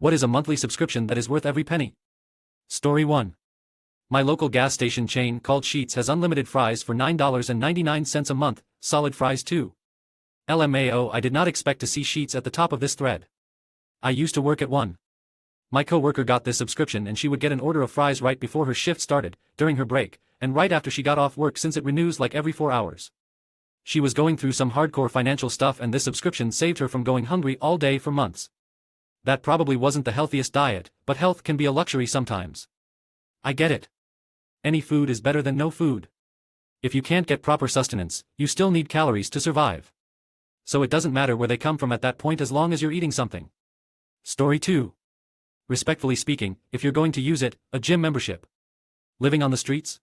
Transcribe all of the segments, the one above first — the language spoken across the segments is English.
What is a monthly subscription that is worth every penny? Story 1. My local gas station chain called Sheetz has unlimited fries for $9.99 a month, solid fries too. LMAO, I did not expect to see Sheetz at the top of this thread. I used to work at one. My co-worker got this subscription and she would get an order of fries right before her shift started, during her break, and right after she got off work since it renews like every 4 hours. She was going through some hardcore financial stuff and this subscription saved her from going hungry all day for months. That probably wasn't the healthiest diet, but health can be a luxury sometimes. I get it. Any food is better than no food. If you can't get proper sustenance, you still need calories to survive. So it doesn't matter where they come from at that point as long as you're eating something. Story 2. Respectfully speaking, if you're going to use it, a gym membership. Living on the streets?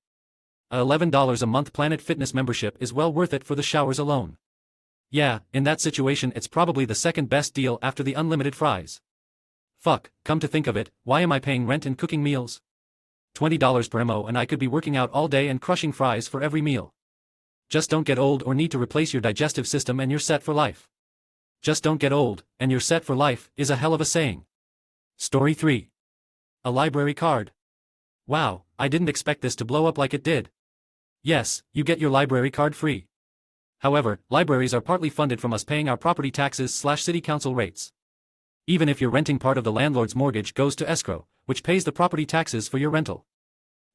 A $11 a month Planet Fitness membership is well worth it for the showers alone. Yeah, in that situation it's probably the second best deal after the unlimited fries. Fuck, come to think of it, why am I paying rent and cooking meals? $20 per MO and I could be working out all day and crushing fries for every meal. Just don't get old or need to replace your digestive system and you're set for life. Just don't get old, and you're set for life, is a hell of a saying. Story 3. A library card. Wow, I didn't expect this to blow up like it did. Yes, you get your library card free. However, libraries are partly funded from us paying our property taxes/city council rates. Even if you're renting, part of the landlord's mortgage goes to escrow, which pays the property taxes for your rental.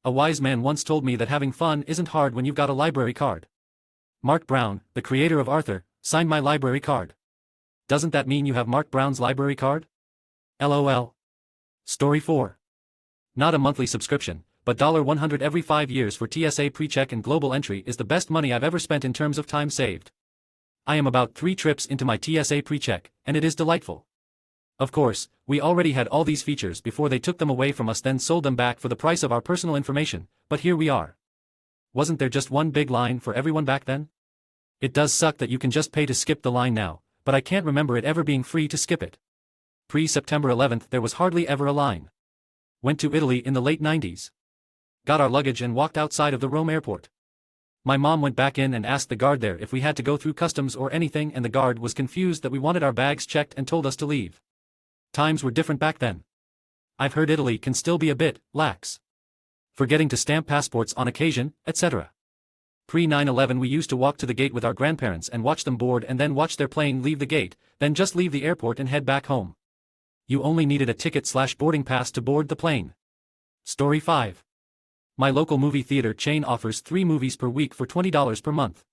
A wise man once told me that having fun isn't hard when you've got a library card. Mark Brown, the creator of Arthur, signed my library card. Doesn't that mean you have Mark Brown's library card? LOL. Story 4. Not a monthly subscription, but $100 every 5 years for TSA PreCheck and Global Entry is the best money I've ever spent in terms of time saved. I am about 3 trips into my TSA PreCheck, and it is delightful. Of course, we already had all these features before they took them away from us, then sold them back for the price of our personal information, but here we are. Wasn't there just one big line for everyone back then? It does suck that you can just pay to skip the line now, but I can't remember it ever being free to skip it. Pre-September 11th there was hardly ever a line. Went to Italy in the late 90s. Got our luggage and walked outside of the Rome airport. My mom went back in and asked the guard there if we had to go through customs or anything, and the guard was confused that we wanted our bags checked and told us to leave. Times were different back then. I've heard Italy can still be a bit lax. Forgetting to stamp passports on occasion, etc. Pre-9/11 we used to walk to the gate with our grandparents and watch them board and then watch their plane leave the gate, then just leave the airport and head back home. You only needed a ticket/boarding pass to board the plane. Story 5. My local movie theater chain offers 3 movies per week for $20 per month.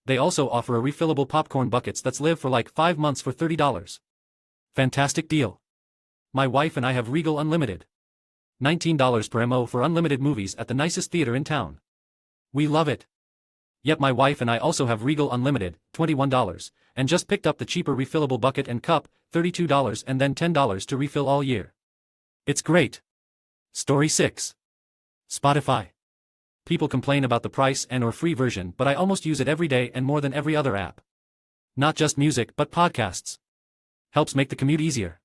They also offer a refillable popcorn buckets that's live for like 5 months for $30. Fantastic deal. My wife and I have Regal Unlimited. $19 per MO for unlimited movies at the nicest theater in town. We love it. Yep, my wife and I also have Regal Unlimited, $21, and just picked up the cheaper refillable bucket and cup, $32 and then $10 to refill all year. It's great. Story 6. Spotify. People complain about the price and/or free version, but I almost use it every day and more than every other app. Not just music but podcasts. Helps make the commute easier.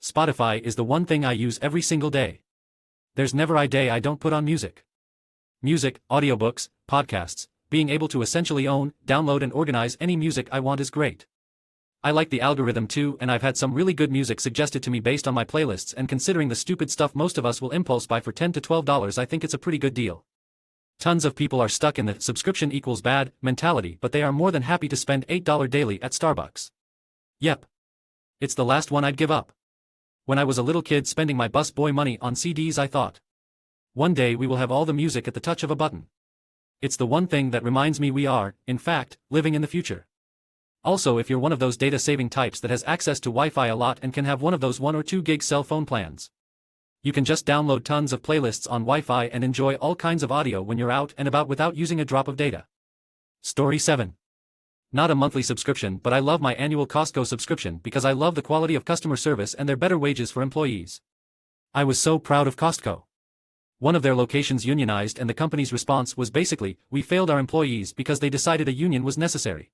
Spotify is the one thing I use every single day. There's never a day I don't put on music. Music, audiobooks, podcasts, being able to essentially own, download and organize any music I want is great. I like the algorithm too, and I've had some really good music suggested to me based on my playlists, and considering the stupid stuff most of us will impulse buy for $10 to $12, I think it's a pretty good deal. Tons of people are stuck in the subscription equals bad mentality, but they are more than happy to spend $8 daily at Starbucks. Yep. It's the last one I'd give up. When I was a little kid spending my bus boy money on CDs, I thought, one day we will have all the music at the touch of a button. It's the one thing that reminds me we are, in fact, living in the future. Also, if you're one of those data-saving types that has access to Wi-Fi a lot and can have one of those 1 or 2 gig cell phone plans, you can just download tons of playlists on Wi-Fi and enjoy all kinds of audio when you're out and about without using a drop of data. Story 7. Not a monthly subscription, but I love my annual Costco subscription because I love the quality of customer service and their better wages for employees. I was so proud of Costco. One of their locations unionized and the company's response was basically, we failed our employees because they decided a union was necessary.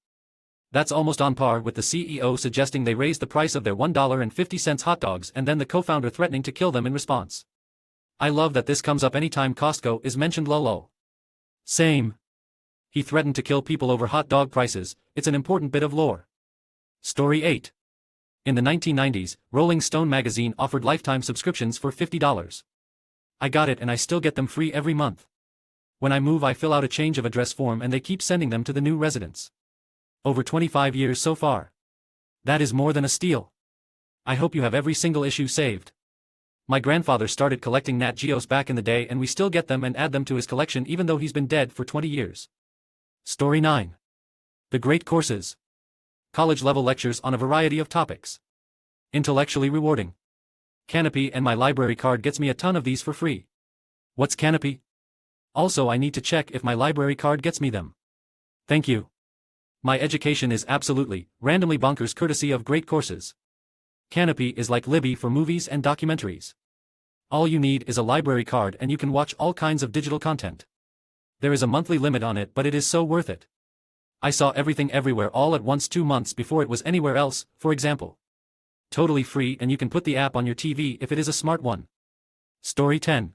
That's almost on par with the CEO suggesting they raise the price of their $1.50 hot dogs and then the co-founder threatening to kill them in response. I love that this comes up anytime Costco is mentioned. Lol. Same. He threatened to kill people over hot dog prices. It's an important bit of lore. Story 8. In the 1990s, Rolling Stone magazine offered lifetime subscriptions for $50. I got it and I still get them free every month. When I move I fill out a change of address form and they keep sending them to the new residents. Over 25 years so far. That is more than a steal. I hope you have every single issue saved. My grandfather started collecting Nat Geos back in the day and we still get them and add them to his collection even though he's been dead for 20 years. Story 9. The Great Courses. College-level lectures on a variety of topics. Intellectually rewarding. Canopy and my library card gets me a ton of these for free. What's Canopy? Also I need to check if my library card gets me them. Thank you. My education is absolutely, randomly bonkers courtesy of Great Courses. Canopy is like Libby for movies and documentaries. All you need is a library card and you can watch all kinds of digital content. There is a monthly limit on it but it is so worth it. I saw everything everywhere all at once 2 months before it was anywhere else, for example. Totally free and you can put the app on your TV if it is a smart one. Story 10.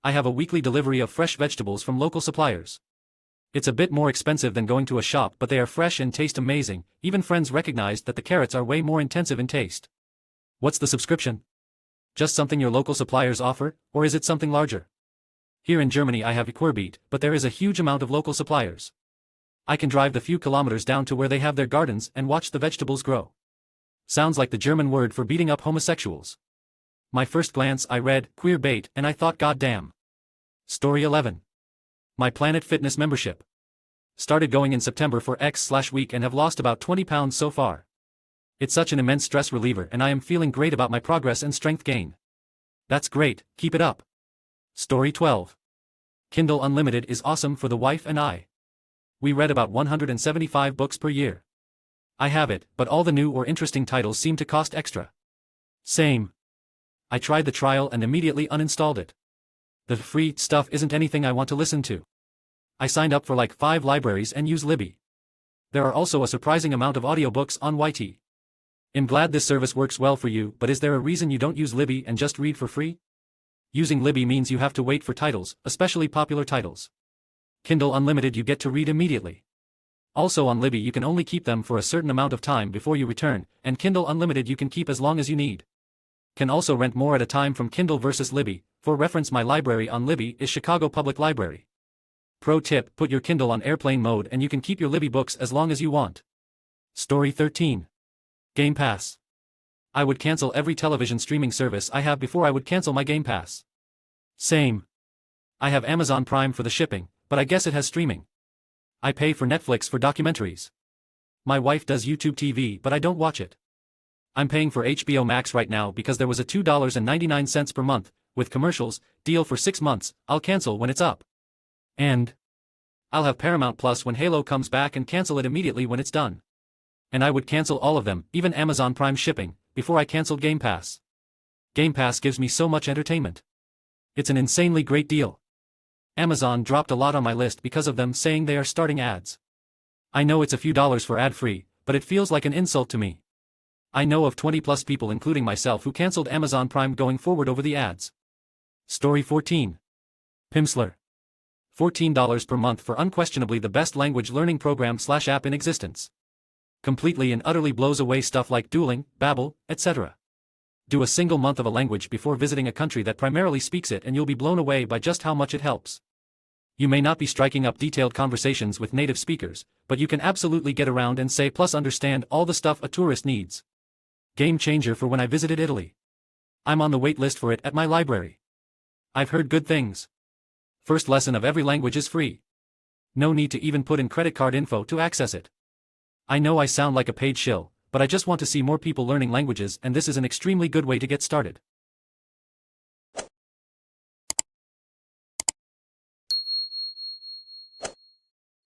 I have a weekly delivery of fresh vegetables from local suppliers. It's a bit more expensive than going to a shop but they are fresh and taste amazing, even friends recognized that the carrots are way more intensive in taste. What's the subscription? Just something your local suppliers offer, or is it something larger? Here in Germany I have Equerbeet, but there is a huge amount of local suppliers. I can drive the few kilometers down to where they have their gardens and watch the vegetables grow. Sounds like the German word for beating up homosexuals. My first glance I read, queer bait, and I thought goddamn. Story 11. My Planet Fitness membership. Started going in September for X/week and have lost about 20 pounds so far. It's such an immense stress reliever and I am feeling great about my progress and strength gain. That's great, keep it up. Story 12. Kindle Unlimited is awesome for the wife and I. We read about 175 books per year. I have it, but all the new or interesting titles seem to cost extra. Same. I tried the trial and immediately uninstalled it. The free stuff isn't anything I want to listen to. I signed up for like 5 libraries and use Libby. There are also a surprising amount of audiobooks on YT. I'm glad this service works well for you, but is there a reason you don't use Libby and just read for free? Using Libby means you have to wait for titles, especially popular titles. Kindle Unlimited you get to read immediately. Also on Libby you can only keep them for a certain amount of time before you return, and Kindle Unlimited you can keep as long as you need. Can also rent more at a time from Kindle versus Libby. For reference, my library on Libby is Chicago Public Library. Pro tip, put your Kindle on airplane mode and you can keep your Libby books as long as you want. Story 13. Game Pass. I would cancel every television streaming service I have before I would cancel my Game Pass. Same. I have Amazon Prime for the shipping, but I guess it has streaming. I pay for Netflix for documentaries. My wife does YouTube TV but I don't watch it. I'm paying for HBO Max right now because there was a $2.99 per month, with commercials, deal for 6 months. I'll cancel when it's up. And I'll have Paramount Plus when Halo comes back and cancel it immediately when it's done. And I would cancel all of them, even Amazon Prime shipping, before I canceled Game Pass. Game Pass gives me so much entertainment. It's an insanely great deal. Amazon dropped a lot on my list because of them saying they are starting ads. I know it's a few dollars for ad-free, but it feels like an insult to me. I know of 20+ people including myself who cancelled Amazon Prime going forward over the ads. Story 14. Pimsleur. $14 per month for unquestionably the best language learning program/app in existence. Completely and utterly blows away stuff like Duolingo, Babbel, etc. Do a single month of a language before visiting a country that primarily speaks it and you'll be blown away by just how much it helps. You may not be striking up detailed conversations with native speakers, but you can absolutely get around and say plus understand all the stuff a tourist needs. Game changer for when I visited Italy. I'm on the wait list for it at my library. I've heard good things. First lesson of every language is free. No need to even put in credit card info to access it. I know I sound like a paid shill, but I just want to see more people learning languages and this is an extremely good way to get started.